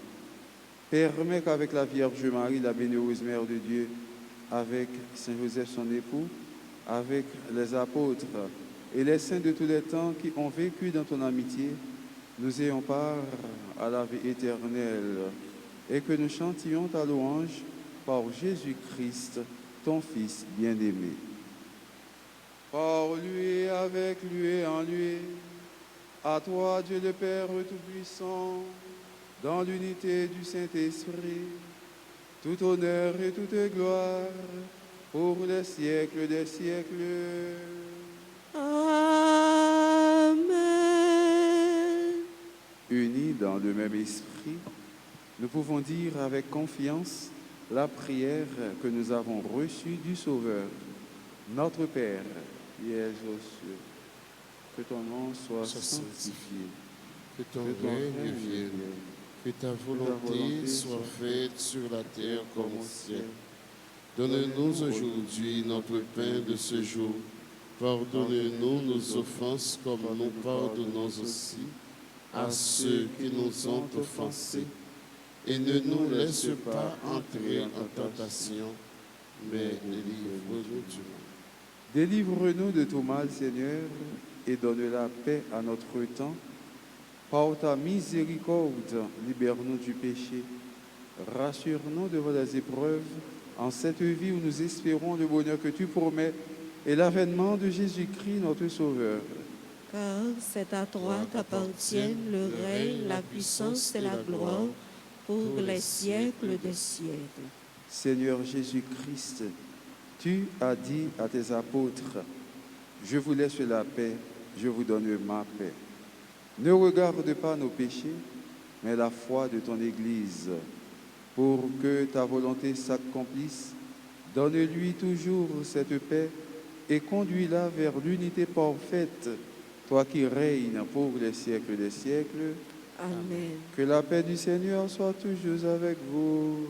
S2: Permets qu'avec la Vierge Marie, la bienheureuse Mère de Dieu, avec Saint Joseph son époux, avec les apôtres et les saints de tous les temps qui ont vécu dans ton amitié, nous ayons part à la vie éternelle et que nous chantions ta louange par Jésus-Christ, ton Fils bien-aimé. Par lui, avec lui et en lui, à toi, Dieu le Père Tout-Puissant, dans l'unité du Saint-Esprit, tout honneur et toute gloire pour les siècles des siècles.
S1: Amen.
S2: Unis dans le même esprit, nous pouvons dire avec confiance la prière que nous avons reçue du Sauveur. Notre Père, qui es aux cieux, que ton nom soit sanctifié,
S4: que ton règne vienne, que ta volonté soit faite sur la terre comme au ciel. Donne-nous aujourd'hui notre pain de ce jour. Pardonne-nous nos offenses comme nous pardonnons aussi à ceux qui nous ont offensés. Et ne nous laisse pas entrer en tentation, mais délivre-nous du mal.
S2: Délivre-nous de tout mal, Seigneur, et donne la paix à notre temps. Par ta miséricorde, libère-nous du péché. Rassure-nous devant les épreuves, en cette vie où nous espérons le bonheur que tu promets et l'avènement de Jésus-Christ, notre Sauveur.
S1: Car c'est à toi qu'appartiennent le règne, la puissance et la gloire pour les siècles des siècles.
S2: Seigneur Jésus-Christ, tu as dit à tes apôtres, je vous laisse la paix, je vous donne ma paix. Ne regarde pas nos péchés, mais la foi de ton Église. Pour que ta volonté s'accomplisse, donne-lui toujours cette paix et conduis-la vers l'unité parfaite, toi qui règnes pour les siècles des siècles.
S1: Amen.
S2: Que la paix du Seigneur soit toujours avec vous.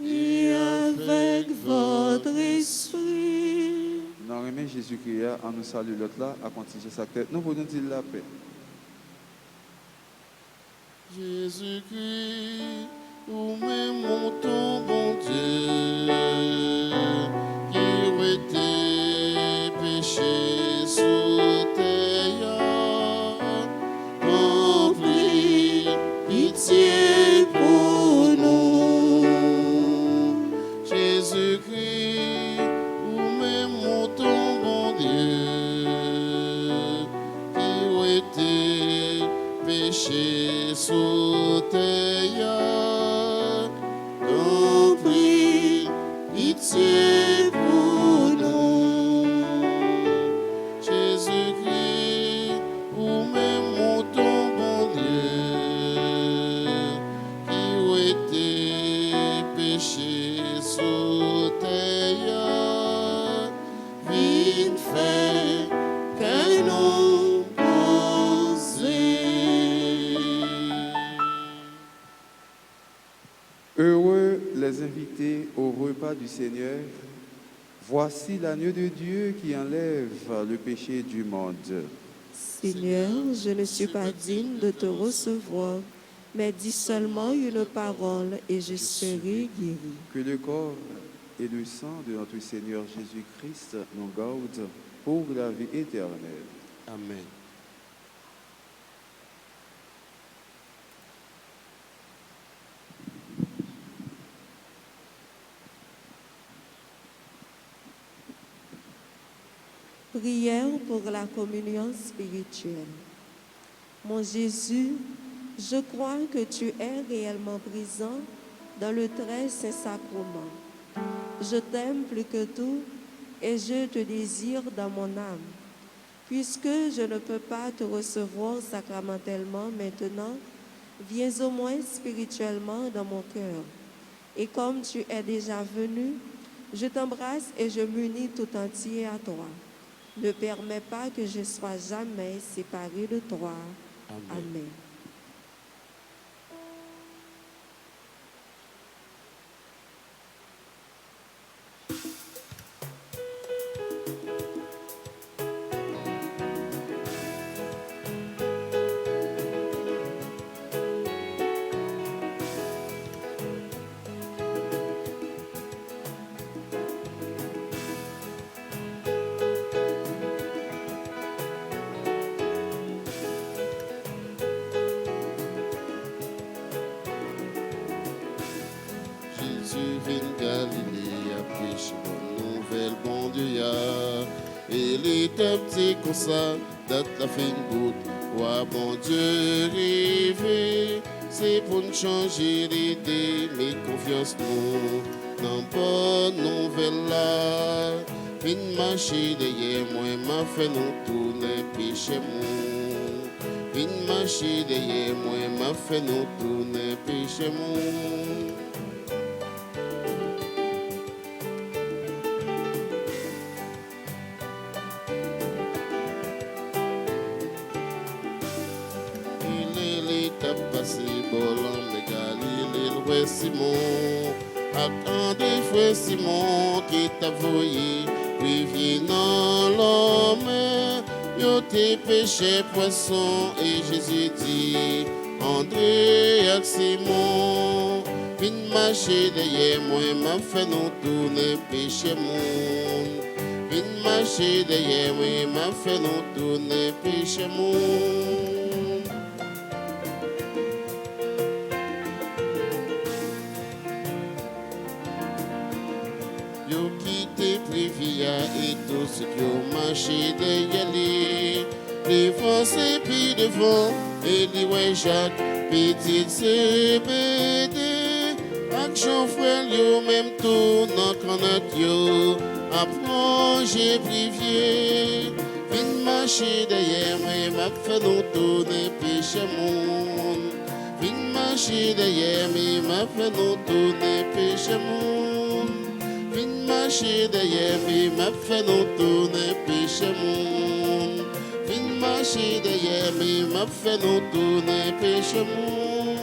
S1: Et avec votre esprit.
S2: Dans le nom de Jésus-Christ, en nous salue l'autre là, à continuer sa tête. Nous voulons dire la paix.
S4: Jésus-Christ, nous-mêmes montons, bon Dieu, qui était péché sous terre, remplis pitié pour nous. Jésus-Christ, nous-mêmes montons, bon Dieu, qui était péché sous terre, donc prie pitié pour nous. Jésus-Christ, vous-même montons, bon Dieu, qui était péché sous terre, vite fait que nous
S2: Heureux les invités au repas du Seigneur. Voici l'agneau de Dieu qui enlève le péché du monde.
S1: Seigneur, je ne suis pas digne de te recevoir, mais dis seulement une parole et je serai guéri.
S2: Que le corps et le sang de notre Seigneur Jésus-Christ nous gardent pour la vie éternelle.
S4: Amen.
S1: Prière pour la communion spirituelle. Mon Jésus, je crois que tu es réellement présent dans le très saint sacrement. Je t'aime plus que tout et je te désire dans mon âme. Puisque je ne peux pas te recevoir sacramentellement maintenant, viens au moins spirituellement dans mon cœur. Et comme tu es déjà venu, je t'embrasse et je m'unis tout entier à toi. Ne permets pas que je sois jamais séparé de toi. Amen.
S4: Jésus vient Galilée, a prêché bonne nouvelle, bon Dieu ya. Il était petit comme ça, date la fin de goutte. Ouais, bon Dieu rêvé, c'est pour nous changer l'idée, mais confiance nous, dans bonne nouvelle là. Fin marcher derrière moi, m'a fait nous tourner péché mon. Fin marcher derrière moi, m'a fait nous tourner péché mon. Simon, attendez frère Simon qui t'a voyé, puis vient dans l'homme, yo t'es péché poisson, et Jésus dit, André et Simon, vine marcher derrière moi, m'a fait nous tourner péché monde, vine marcher derrière moi, m'a fait nous tourner péché monde. Yo quitté Privia et tout ce qui ont marché derrière les vents c'est puis devant et les ouais Jacques petit CBD avec Jean-Frère yo même tout dans canette yo à plonger Privier vine marcher derrière moi m'a fait nous tourner péché monde vine marcher derrière moi m'a fait nous tourner péché monde. Marcher derrière lui, m'a fait nous tourner péché monde. Vine marcher derrière lui, m'a fait nous tourner péché monde.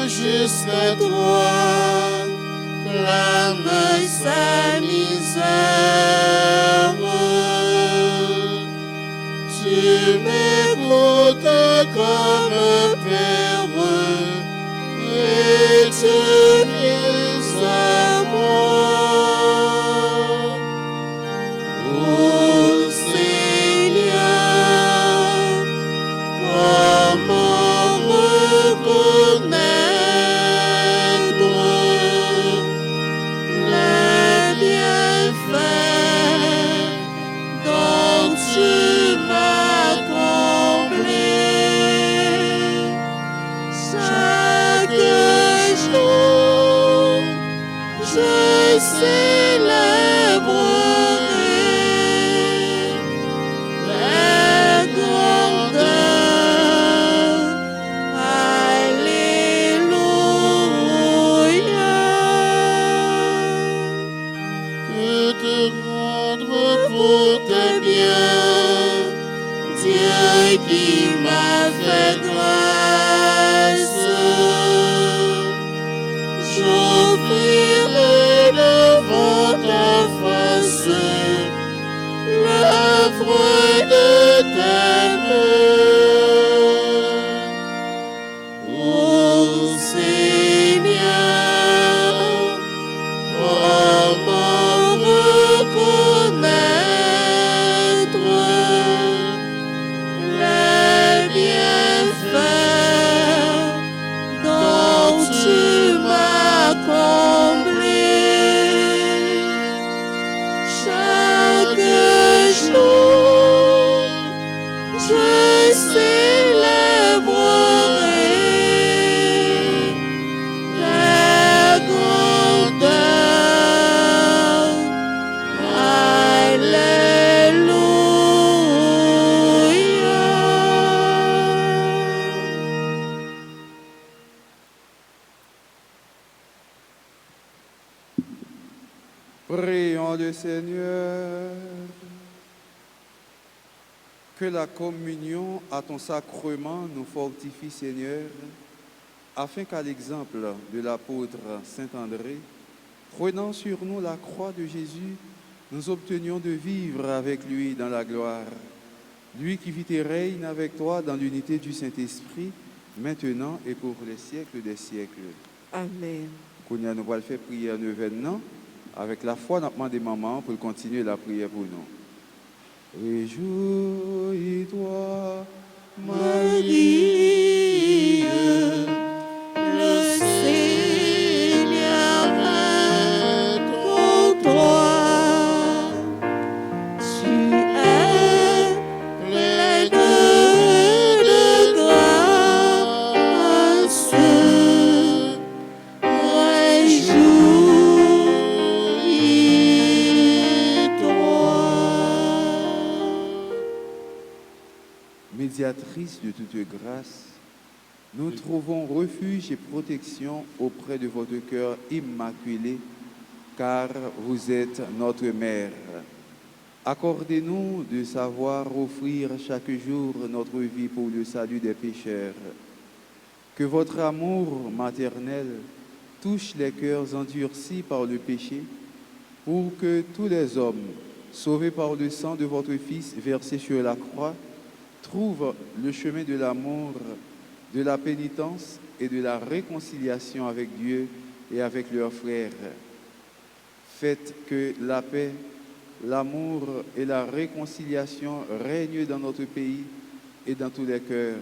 S5: Jusqu'à toi, clame sa misère. Tu m'écoutes comme un père et tu viens à moi. Oh Seigneur, comment reconnaître les bienfaits dont tu m'as comblé. Chaque jour, je célébrerai le bien, Dieu qui m'a fait grâce, j'offrirai devant ta face le fruit de tes mains. Ô Seigneur, comment reconnaître les bienfaits dont tu m'as comblé chaque jour, je célébrerai ta grandeur.
S2: Prions le Seigneur. Que la communion à ton sacrement nous fortifie, Seigneur, afin qu'à l'exemple de l'apôtre Saint André, prenant sur nous la croix de Jésus, nous obtenions de vivre avec lui dans la gloire. Lui qui vit et règne avec toi dans l'unité du Saint-Esprit, maintenant et pour les siècles des siècles.
S1: Amen.
S2: Qu'on nous va le faire prier en événement. Avec la foi, nous demandons des mamans pour continuer la prière pour nous. Réjouis-toi,
S5: Marie, le Seigneur est con toi. Tu es pleine de grâce.
S2: Médiatrice de toute grâce, nous trouvons refuge et protection auprès de votre cœur immaculé, car vous êtes notre mère. Accordez-nous de savoir offrir chaque jour notre vie pour le salut des pécheurs. Que votre amour maternel touche les cœurs endurcis par le péché, pour que tous les hommes, sauvés par le sang de votre Fils versé sur la croix, trouvent le chemin de l'amour, de la pénitence et de la réconciliation avec Dieu et avec leurs frères. Faites que la paix, l'amour et la réconciliation règnent dans notre pays et dans tous les cœurs.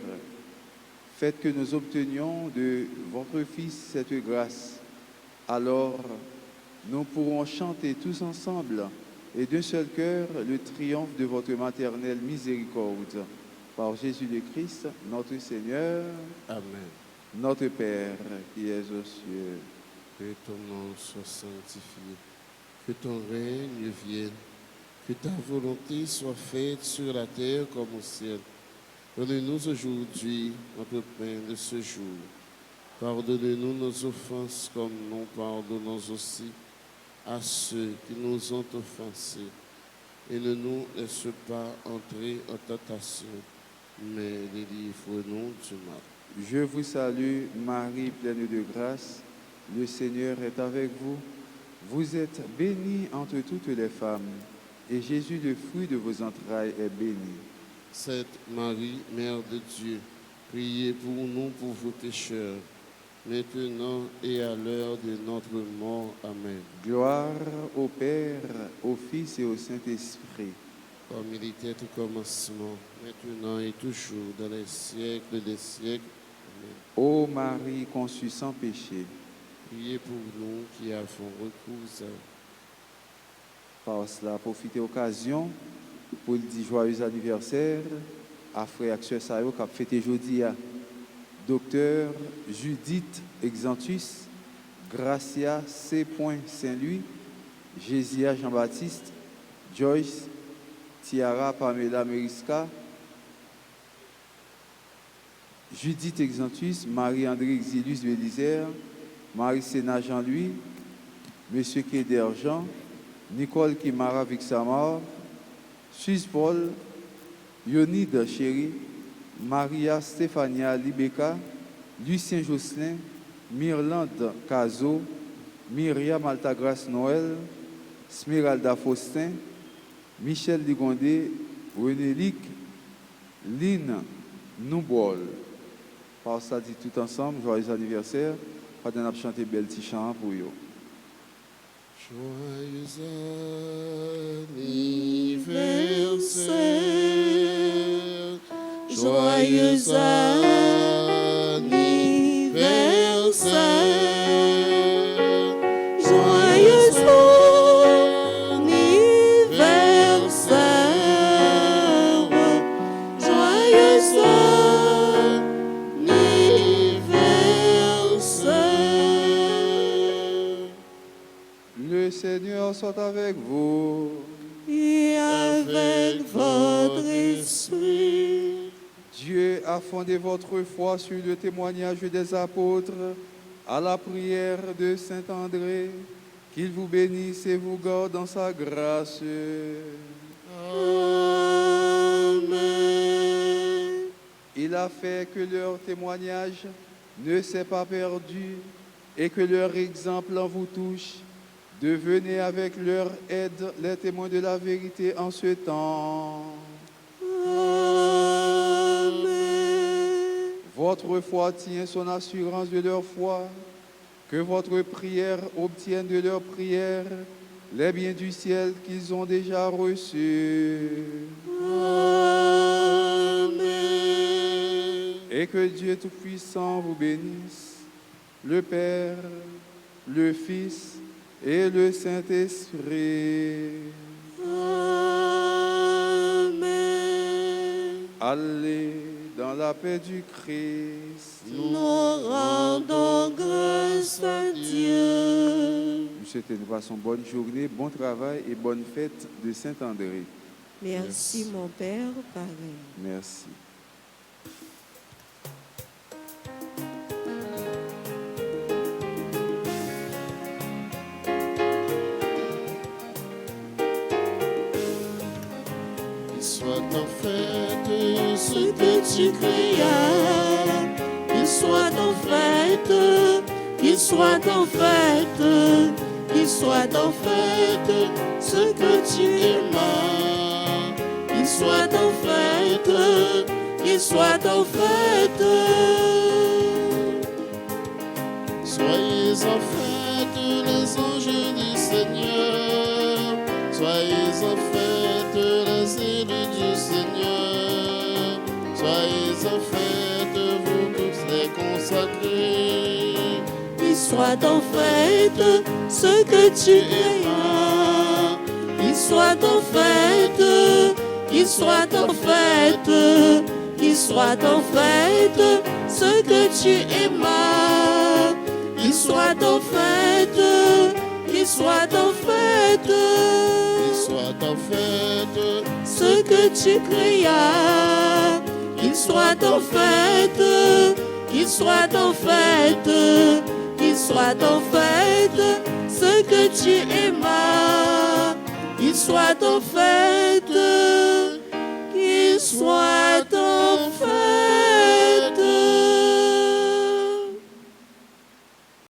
S2: Faites que nous obtenions de votre Fils cette grâce. Alors, nous pourrons chanter tous ensemble et d'un seul cœur le triomphe de votre maternelle miséricorde. Par Jésus le Christ, notre Seigneur.
S4: Amen.
S2: Notre Père qui es aux cieux.
S4: Que ton nom soit sanctifié, que ton règne vienne, que ta volonté soit faite sur la terre comme au ciel. Donne-nous aujourd'hui notre pain de ce jour. Pardonne-nous nos offenses comme nous pardonnons aussi à ceux qui nous ont offensés. Et ne nous laisse pas entrer en tentation, mais délivre-nous du mal.
S2: Je vous salue, Marie, pleine de grâce. Le Seigneur est avec vous. Vous êtes bénie entre toutes les femmes, et Jésus, le fruit de vos entrailles, est béni.
S4: Sainte Marie, Mère de Dieu, priez pour nous pauvres pécheurs, maintenant et à l'heure de notre mort. Amen.
S2: Gloire au Père, au Fils et au Saint-Esprit.
S4: Comme il était au commencement, maintenant et toujours, dans les siècles des siècles. Amen.
S2: Ô Marie conçue sans péché,
S4: Priez pour nous qui avons recours à vous.
S2: par cela, profitez occasion pour le dire joyeux anniversaire à frère et sœur Sayo qui a fêté aujourd'hui, docteur Judith Exantus, Gracia C. Saint-Louis, Jésia Jean-Baptiste, Joyce, Tiara Pamela Meriska, Judith Exantus, Marie-André Exilius Bélizer, Marie-Sénat Jean-Louis, Monsieur Kéder Jean, Nicole Kimara Vixamor, Suisse Paul, Yonide Chéri, Maria Stéphania Libeka, Lucien Josselin, Myrlande Cazo, Myriam Altagrace Noël, Smeralda Faustin, Michel Ligondé, René Lic, Lynn Noubol. Par ça dit tout ensemble, joyeux anniversaire. Pas d'un chanter belle petit chant pour eux.
S4: Joyeux anniversaire, joyeux anniversaire, joyeux anniversaire, joyeux anniversaire.
S2: Le Seigneur soit avec vous.
S1: Et avec votre esprit.
S2: Dieu a fondé votre foi sur le témoignage des apôtres à la prière de Saint André. Qu'il vous bénisse et vous garde dans sa grâce.
S1: Amen.
S2: Il a fait que leur témoignage ne s'est pas perdu et que leur exemple en vous touche. Devenez avec leur aide les témoins de la vérité en ce temps.
S1: Amen.
S2: Votre foi tient son assurance de leur foi. Que votre prière obtienne de leur prière les biens du ciel qu'ils ont déjà reçus.
S1: Amen.
S2: Et que Dieu Tout-Puissant vous bénisse, le Père, le Fils et le Saint-Esprit.
S1: Amen.
S2: Allez dans la paix du Christ.
S1: Nous rendons grâce à Dieu.
S2: Nous souhaitons nous passons bonne journée, bon travail et bonne fête de Saint-André.
S1: Merci mon Père, pareil.
S2: Merci.
S4: Qu'il soit en fête ce que tu créas, qu'il soit en fête, qu'il soit en fête, qu'il soit en fête ce que tu aimas, qu'il soit en fête, qu'il soit en fête. Soyez en fête les anges du Seigneur, soyez en fête les élus du Seigneur, soyez en fête vous tous les consacrés. Qu'il soit en fête ce que tu aimas, qu'il soit en fête, qu'il soit en fête, qu'il soit en fête ce que tu aimas. Qu'il soit en fête, qu'il soit en fête, qu'il soit en fête ce que tu créas. Qu'il soit en fête, qu'il soit en fête, qu'il soit en fête ce que tu aimas. Qu'il soit en fête, qu'il soit